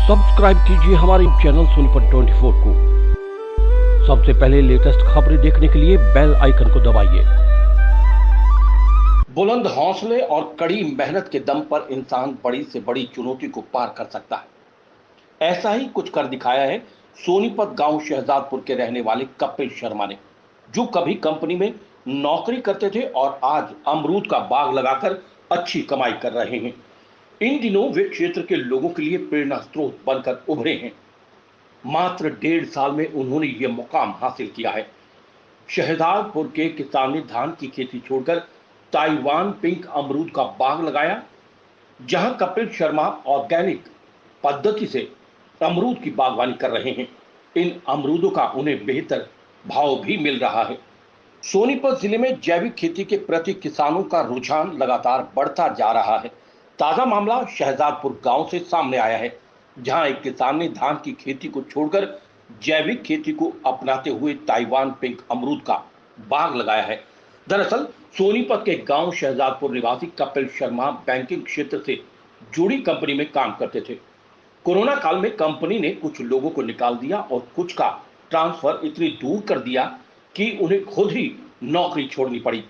Subscribe कीजिए हमारे channel Sonipat 24 को। सबसे पहले लेटेस्ट खबरें देखने के लिए बेल आइकन को दबाइए। बुलंद हौसले और कड़ी मेहनत के दम पर इंसान बड़ी से बड़ी चुनौती को पार कर सकता है। ऐसा ही कुछ कर दिखाया है सोनीपत गांव शहजादपुर के रहने वाले कपिल शर्मा ने, जो कभी कंपनी में नौकरी करते थे और आज अमरूद का बाग लगाकर अच्छी कमाई कर रहे हैं। इन दिनों वे क्षेत्र के लोगों के लिए प्रेरणा स्रोत बनकर उभरे हैं। मात्र 1.5 साल में उन्होंने ये मुकाम हासिल किया है। शहजादपुर के किसान ने धान की खेती छोड़कर ताइवान पिंक अमरूद का बाग लगाया, जहां कपिल शर्मा ऑर्गेनिक पद्धति से अमरूद की बागवानी कर रहे हैं। इन अमरूदों का उन्हें बेहतर भाव भी मिल रहा है। सोनीपत जिले में जैविक खेती के प्रति किसानों का रुझान लगातार बढ़ता जा रहा है। ताजा मामला शहजादपुर गांव से सामने आया है, जहां एक किसान ने धान की खेती को छोड़कर जैविक खेती को अपनाते हुए ताइवान पिंक अमरूद का बाग लगाया है। दरअसल सोनीपत के गांव शहजादपुर निवासी कपिल शर्मा बैंकिंग क्षेत्र से जुड़ी कंपनी में काम करते थे। कोरोना काल में कंपनी ने कुछ लोगों को निकाल दिया और कुछ का ट्रांसफर इतनी दूर कर दिया कि उन्हें खुद ही नौकरी छोड़नी पड़ी।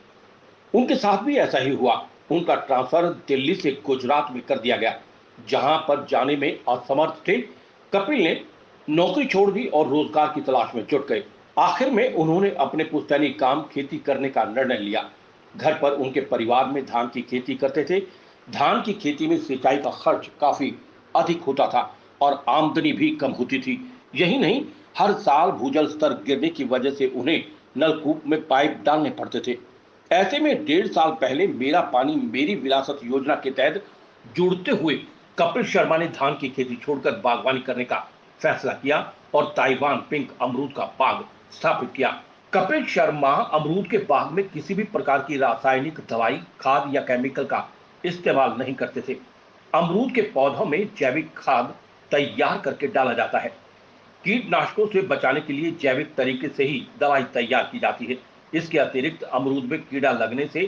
उनके साथ भी ऐसा ही हुआ। उनका ट्रांसफर दिल्ली से गुजरात में कर दिया गया, जहां पर जाने में असमर्थ थे। कपिल ने नौकरी छोड़ दी और रोजगार की तलाश में जुट गए। आखिर में उन्होंने अपने पुश्तैनी काम खेती करने का निर्णय लिया। घर पर उनके परिवार में धान की खेती करते थे। धान की खेती में सिंचाई का खर्च काफी अधिक होता था और आमदनी भी कम होती थी। यही नहीं, हर साल भूजल स्तर गिरने की वजह से उन्हें नलकूप में पाइप डालने पड़ते थे। ऐसे में 1.5 साल पहले मेरा पानी मेरी विरासत योजना के तहत जुड़ते हुए कपिल शर्मा ने धान की खेती छोड़कर बागवानी करने का फैसला किया और ताइवान पिंक अमरूद का बाग स्थापित किया। कपिल शर्मा अमरूद के बाग में किसी भी प्रकार की रासायनिक दवाई, खाद या केमिकल का इस्तेमाल नहीं करते थे। अमरूद के पौधों में जैविक खाद तैयार करके डाला जाता है। कीटनाशकों से बचाने के लिए जैविक तरीके से ही दवाई तैयार की जाती है। इसके अतिरिक्त अमरूद में कीड़ा लगने से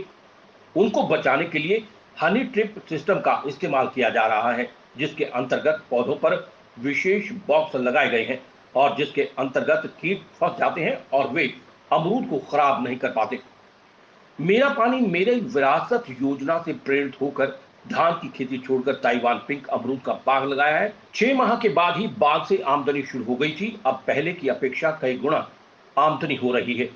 उनको बचाने के लिए हनी ट्रिप सिस्टम का इस्तेमाल किया जा रहा है, जिसके अंतर्गत पौधों पर विशेष बॉक्स लगाए गए हैं और जिसके अंतर्गत कीट फंस जाते हैं और वे अमरूद को खराब नहीं कर पाते। मेरा पानी मेरी विरासत योजना से प्रेरित होकर धान की खेती छोड़कर ताइवान पिंक अमरूद का बाग लगाया है। 6 माह के बाद ही बाग से आमदनी शुरू हो गई थी। अब पहले की अपेक्षा कई गुना आमदनी हो रही है।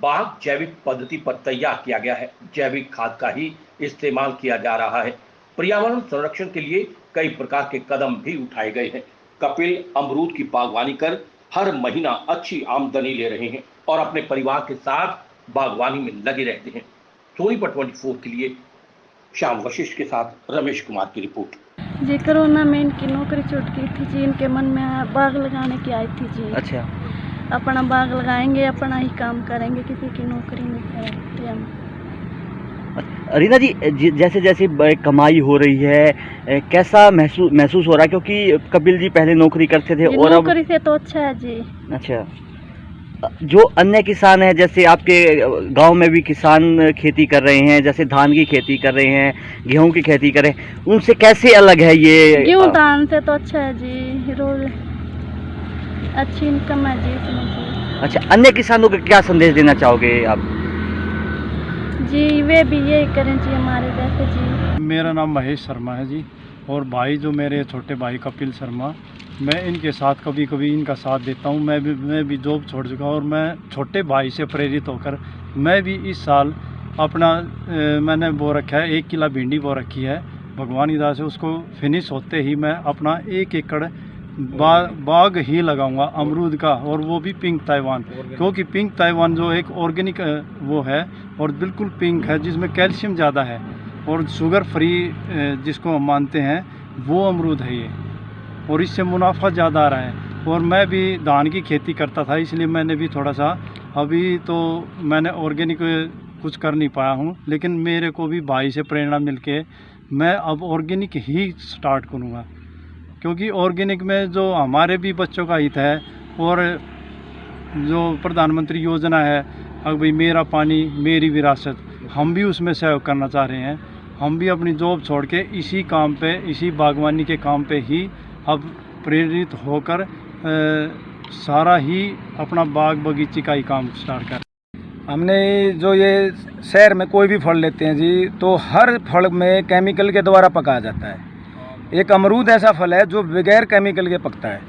बाग जैविक पद्धति पर तैयार किया गया है। जैविक खाद का ही इस्तेमाल किया जा रहा है। पर्यावरण संरक्षण के लिए कई प्रकार के कदम भी उठाए गए हैं। कपिल अमरूद की बागवानी कर हर महीना अच्छी आमदनी ले रहे हैं और अपने परिवार के साथ बागवानी में लगे रहते हैं। सोनीपत 24 के लिए श्याम वशिष्ठ के साथ रमेश कुमार की रिपोर्ट। जी, कोरोना में इनकी नौकरी छूट गई थी जी। इनके मन में बाग लगाने की आई थी जी। अच्छा, अपना बाग लगाएंगे, अपना ही काम करेंगे, किसी की नौकरी नहीं करेंगे हम। रीना जी, जैसे जैसे कमाई हो रही है, कैसा महसूस हो रहा है? क्योंकि कपिल जी पहले नौकरी करते थे और अब नौकरी से तो अच्छा है जी। अच्छा, जो अन्य किसान हैं, जैसे आपके गांव में भी किसान खेती कर रहे हैं, जैसे धान की खेती कर रहे हैं, गेहूं की खेती कर रहे हैं, उनसे कैसे अलग है ये? गेहूं धान से तो अच्छा है जी, रोज अच्छी इनकम है जी इसमें जी। अच्छा, अन्य किसानों को क्या संदेश देना चाहोगे आप? जी, वे भी यही करें जी हमारे जैसे जी। मेरा नाम महेश शर्मा है जी, और भाई जो मेरे छोटे भाई कपिल शर्मा, मैं इनके साथ कभी कभी इनका साथ देता हूँ। मैं भी जॉब छोड़ चुका और मैं छोटे भाई से प्रेरित होकर मैं भी इस साल अपना मैंने बो रखा है 1 किला भिंडी बो रखी है। भगवान की दया से उसको फिनिश होते ही मैं अपना 1 एकड़ बाग ही लगाऊंगा अमरूद का, और वो भी पिंक ताइवान। क्योंकि पिंक ताइवान जो एक ऑर्गेनिक वो है और बिल्कुल पिंक है, जिसमें कैल्शियम ज़्यादा है और शुगर फ्री जिसको हम मानते हैं, वो अमरूद है ये, और इससे मुनाफा ज़्यादा आ रहा है। और मैं भी धान की खेती करता था, इसलिए मैंने भी थोड़ा सा, अभी तो मैंने ऑर्गेनिक कुछ कर नहीं पाया हूँ, लेकिन मेरे को भी भाई से प्रेरणा मिलके मैं अब ऑर्गेनिक ही स्टार्ट करूँगा। क्योंकि ऑर्गेनिक में जो हमारे भी बच्चों का हित है, और जो प्रधानमंत्री योजना है, अब भाई मेरा पानी मेरी विरासत, हम भी उसमें सहयोग करना चाह रहे हैं। हम भी अपनी जॉब छोड़ के इसी काम पे, इसी बागवानी के काम पे ही अब प्रेरित होकर सारा ही अपना बाग बगीचे का ही काम स्टार्ट कर। हमने जो ये शहर में कोई भी फल लेते हैं जी, तो हर फल में केमिकल के द्वारा पकाया जाता है। एक अमरूद ऐसा फल है जो बगैर केमिकल के पकता है,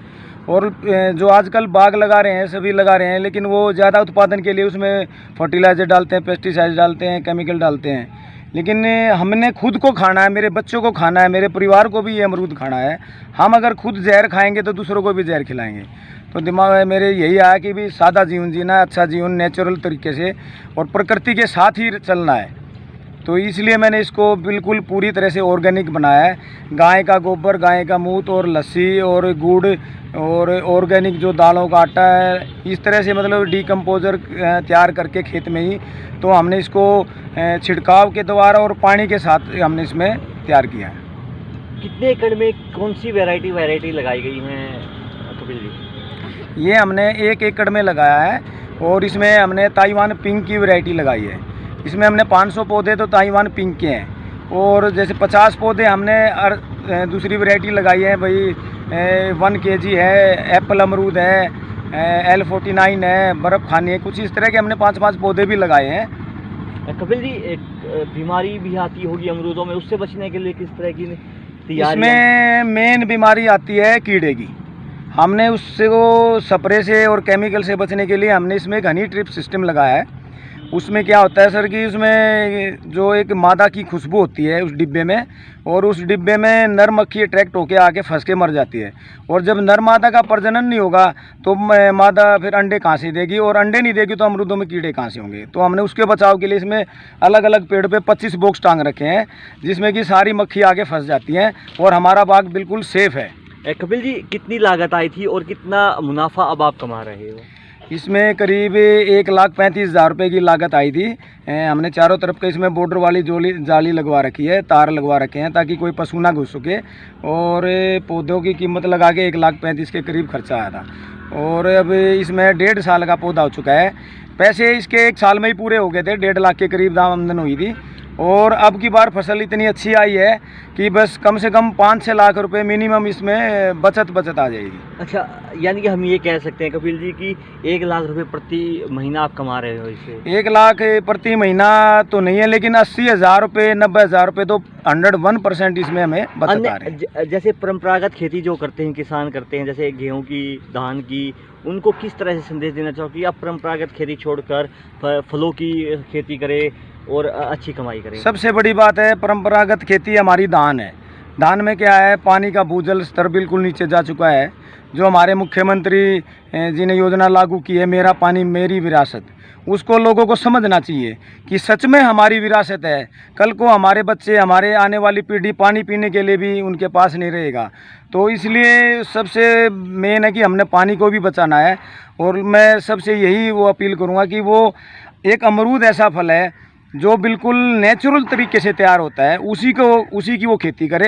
और जो आजकल बाग लगा रहे हैं सभी लगा रहे हैं, लेकिन वो ज़्यादा उत्पादन के लिए उसमें फर्टिलाइज़र डालते हैं, पेस्टिसाइड डालते हैं, केमिकल डालते हैं। लेकिन हमने खुद को खाना है, मेरे बच्चों को खाना है, मेरे परिवार को भी ये अमरूद खाना है। हम अगर खुद जहर खाएंगे तो दूसरों को भी जहर खिलाएंगे। तो दिमाग में मेरे यही आया कि भी सादा जीवन जीना है, अच्छा जीवन नेचुरल तरीके से और प्रकृति के साथ ही चलना है। तो इसलिए मैंने इसको बिल्कुल पूरी तरह से ऑर्गेनिक बनाया है। गाय का गोबर, गाय का मूत और लस्सी और गुड़ और ऑर्गेनिक जो दालों का आटा है, इस तरह से मतलब डीकम्पोजर तैयार करके खेत में ही तो हमने इसको छिड़काव के द्वारा और पानी के साथ हमने इसमें तैयार किया है। कितने एकड़ में कौन सी वैरायटी लगाई गई है कपिल जी? ये हमने 1 एकड़ में लगाया है और इसमें हमने ताइवान पिंक की वैरायटी लगाई है। इसमें हमने 500 पौधे तो ताइवान पिंक के हैं, और जैसे 50 पौधे हमने दूसरी वैरायटी लगाई है भाई, 1 kg है, एप्पल अमरूद है, L49 है, बर्फ़ खानी है, कुछ इस तरह के हमने 5-5 पौधे भी लगाए हैं। कपिल जी, एक बीमारी भी आती होगी अमरूदों में, उससे बचने के लिए किस तरह की तैयारी? इसमें मेन बीमारी आती है कीड़े की। हमने उससे वो स्प्रे से और केमिकल से बचने के लिए हमने इसमें घनी ट्रिप सिस्टम लगाया है। उसमें क्या होता है सर कि उसमें जो एक मादा की खुशबू होती है उस डिब्बे में, और उस डिब्बे में नर मक्खी अट्रैक्ट होकर आके फंस के मर जाती है। और जब नर मादा का प्रजनन नहीं होगा तो मादा फिर अंडे कहाँ से देगी, और अंडे नहीं देगी तो अमरूदों में कीड़े कहाँ से होंगे। तो हमने उसके बचाव के लिए इसमें अलग अलग पेड़ पे 25 बॉक्स टांग रखे हैं, जिसमें कि सारी मक्खी आके फंस जाती हैं और हमारा बाग बिल्कुल सेफ़ है। कपिल जी, कितनी लागत आई थी और कितना मुनाफा अब आप कमा रहे हो? इसमें करीब 1,35,000 रुपये की लागत आई थी। हमने चारों तरफ के इसमें बॉर्डर वाली जाली लगवा रखी है, तार लगवा रखे हैं ताकि कोई पशु ना घुस सके, और पौधों की कीमत लगा के 1,35,000 के करीब खर्चा आया था। और अब इसमें 1.5 साल का पौधा हो चुका है। पैसे इसके 1 साल में ही पूरे हो गए थे, 1.5 लाख के करीब दाम आमदन हुई थी। और अब की बार फसल इतनी अच्छी आई है कि बस कम से कम 5-6 लाख रुपए मिनिमम इसमें बचत आ जाएगी। अच्छा, यानी कि हम ये कह सकते हैं कपिल जी कि 1 लाख रुपए प्रति महीना आप कमा रहे हो इससे? 1 लाख प्रति महीना तो नहीं है, लेकिन 80,000 रुपये 90,000 रुपये तो 101% इसमें हमें बचत आ रही है। जैसे परंपरागत खेती जो करते हैं किसान करते हैं, जैसे गेहूं की, धान की, उनको किस तरह से संदेश देना चाहो कि आप परंपरागत खेती छोड़कर फलों की खेती करें और अच्छी कमाई करें? सबसे बड़ी बात है, परंपरागत खेती हमारी धान है। धान में क्या है, पानी का भूजल स्तर बिल्कुल नीचे जा चुका है। जो हमारे मुख्यमंत्री जी ने योजना लागू की है, मेरा पानी मेरी विरासत, उसको लोगों को समझना चाहिए कि सच में हमारी विरासत है। कल को हमारे बच्चे, हमारे आने वाली पीढ़ी पानी पीने के लिए भी उनके पास नहीं रहेगा। तो इसलिए सबसे मेन है कि हमने पानी को भी बचाना है। और मैं सबसे यही वो अपील करूँगा कि वो एक अमरूद ऐसा फल है जो बिल्कुल नेचुरल तरीके से तैयार होता है, उसी की वो खेती करे।